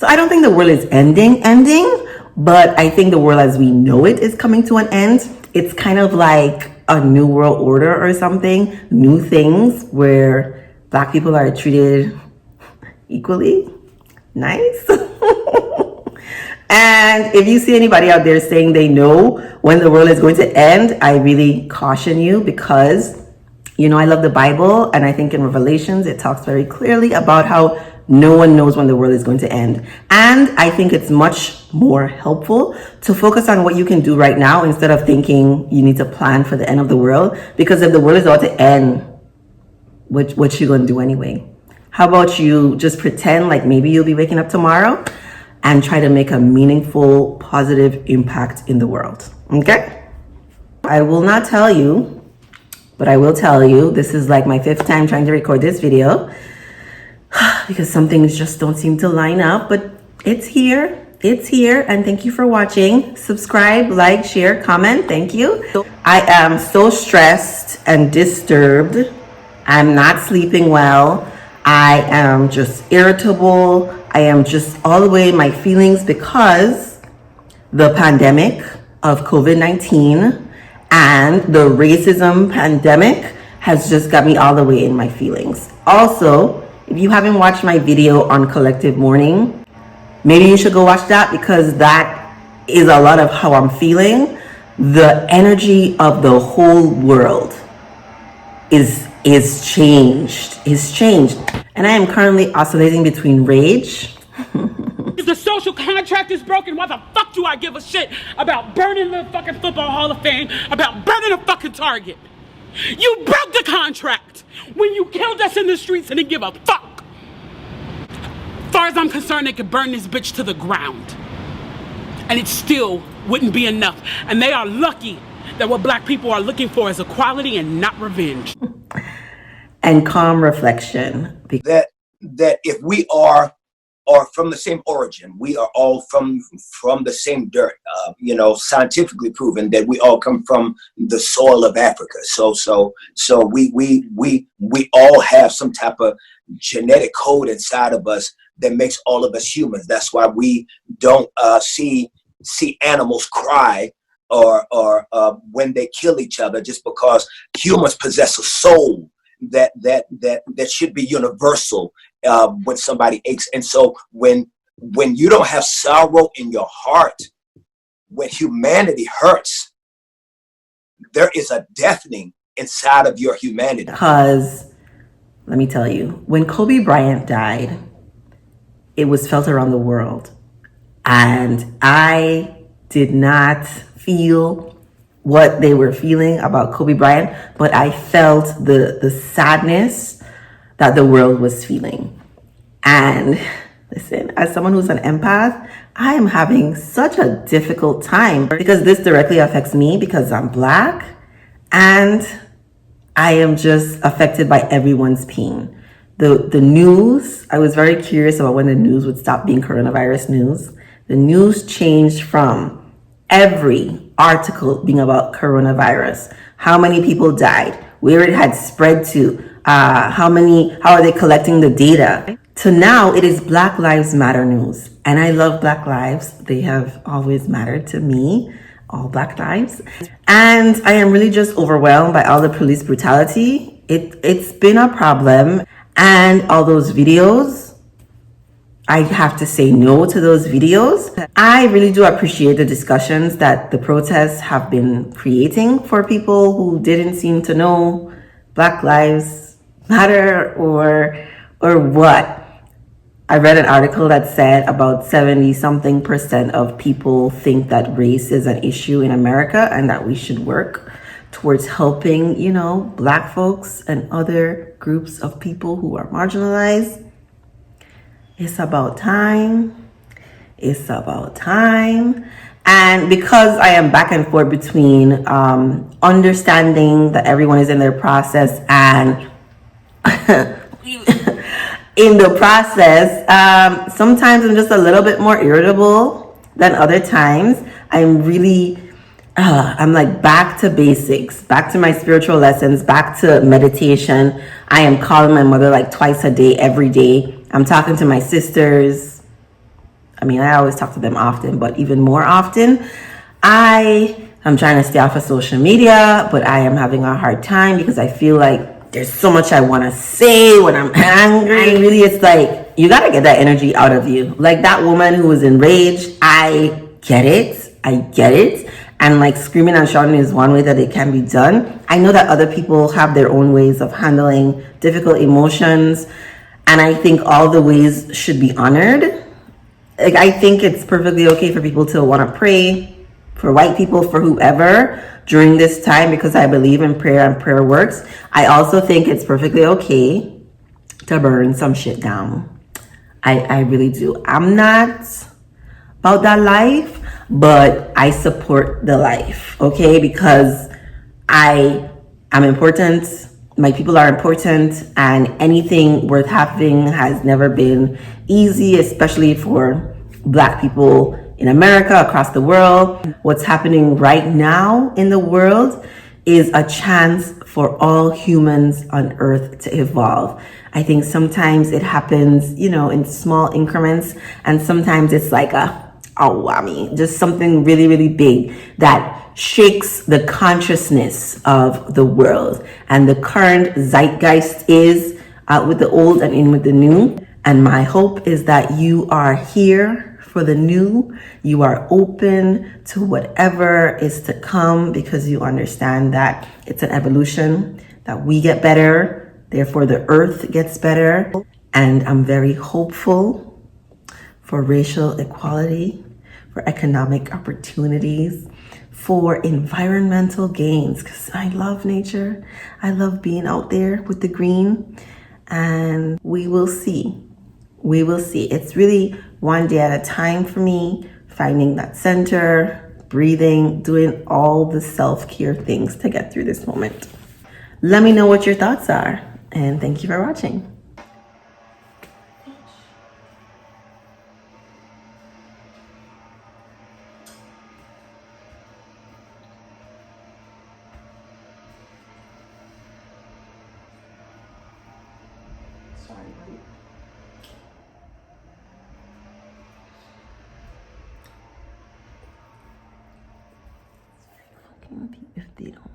So I don't think the world is ending, but I think the world as we know it is coming to an end. It's kind of like a new world order or something, new things where Black people are treated equally. Nice. And if you see anybody out there saying they know when the world is going to end, I really caution you, because, you know, I love the Bible, and I think in Revelations, it talks very clearly about how no one knows when the world is going to end. And I think it's much more helpful to focus on what you can do right now instead of thinking you need to plan for the end of the world. Because if the world is about to end, what you going to do anyway? How about you just pretend like maybe you'll be waking up tomorrow and try to make a meaningful, positive impact in the world, okay? I will not tell you, but I will tell you, this is like my 5th time trying to record this video because some things just don't seem to line up, but it's here, and thank you for watching. Subscribe, like, share, comment, thank you. I am so stressed and disturbed. I'm not sleeping well. I am just irritable. I am just all the way in my feelings because the pandemic of COVID-19 and the racism pandemic has just got me all the way in my feelings. Also, if you haven't watched my video on collective mourning, maybe you should go watch that, because that is a lot of how I'm feeling. The energy of the whole world is changed. And I am currently oscillating between rage. If the social contract is broken, why the fuck do I give a shit about burning the fucking Football Hall of Fame, about burning a fucking Target? You broke the contract when you killed us in the streets and didn't give a fuck. As far as I'm concerned, they could burn this bitch to the ground, and it still wouldn't be enough. And they are lucky that what Black people are looking for is equality and not revenge. And calm reflection. That if we are from the same origin, we are all from the same dirt. You know, scientifically proven that we all come from the soil of Africa. So we all have some type of genetic code inside of us that makes all of us humans. That's why we don't see animals cry or when they kill each other, just because humans possess a soul that should be universal when somebody aches. And so when you don't have sorrow in your heart, when humanity hurts, there is a deafening inside of your humanity. Because let me tell you, when Kobe Bryant died, it was felt around the world, and I did not feel what they were feeling about Kobe Bryant, but I felt the sadness that the world was feeling. And listen, as someone who's an empath, I am having such a difficult time because this directly affects me because I'm Black, and I am just affected by everyone's pain. The news, I was very curious about when the news would stop being coronavirus news. The news changed from every article being about coronavirus, how many people died, where it had spread to, how are they collecting the data, to now it is Black Lives Matter news. And I love Black lives. They have always mattered to me, all Black lives. And I am really just overwhelmed by all the police brutality. It's been a problem. And all those videos, I have to say no to those videos. I really do appreciate the discussions that the protests have been creating for people who didn't seem to know Black Lives Matter or what. I read an article that said about 70-something% of people think that race is an issue in America and that we should work towards helping, Black folks and other groups of people who are marginalized. It's about time. And because I am back and forth between understanding that everyone is in their process and in the process, sometimes I'm just a little bit more irritable than other times. I'm like back to basics, back to my spiritual lessons, back to meditation. I am calling my mother like twice a day, every day. I'm talking to my sisters. I mean, I always talk to them often, but even more often, I'm trying to stay off of social media, but I am having a hard time because I feel like there's so much I want to say when I'm angry. And really, it's like, you got to get that energy out of you. Like that woman who was enraged, I get it. I get it. And like screaming and shouting is one way that it can be done. I know that other people have their own ways of handling difficult emotions. And I think all the ways should be honored. Like, I think it's perfectly okay for people to want to pray for white people, for whoever during this time, because I believe in prayer and prayer works. I also think it's perfectly okay to burn some shit down. I really do. I'm not about that life, but I support the life, okay? Because I am important. My people are important, and anything worth having has never been easy, especially for Black people in America, across the world. What's happening right now in the world is a chance for all humans on earth to evolve. I think sometimes it happens, in small increments, and sometimes it's like just something really, really big that shakes the consciousness of the world. And the current zeitgeist is out with the old and in with the new. And my hope is that you are here for the new. You are open to whatever is to come because you understand that it's an evolution, that we get better, therefore the earth gets better. And I'm very hopeful for racial equality, for economic opportunities, for environmental gains, because I love nature. I love being out there with the green, and we will see. We will see. It's really one day at a time for me, finding that center, breathing, doing all the self-care things to get through this moment. Let me know what your thoughts are, and thank you for watching. If they don't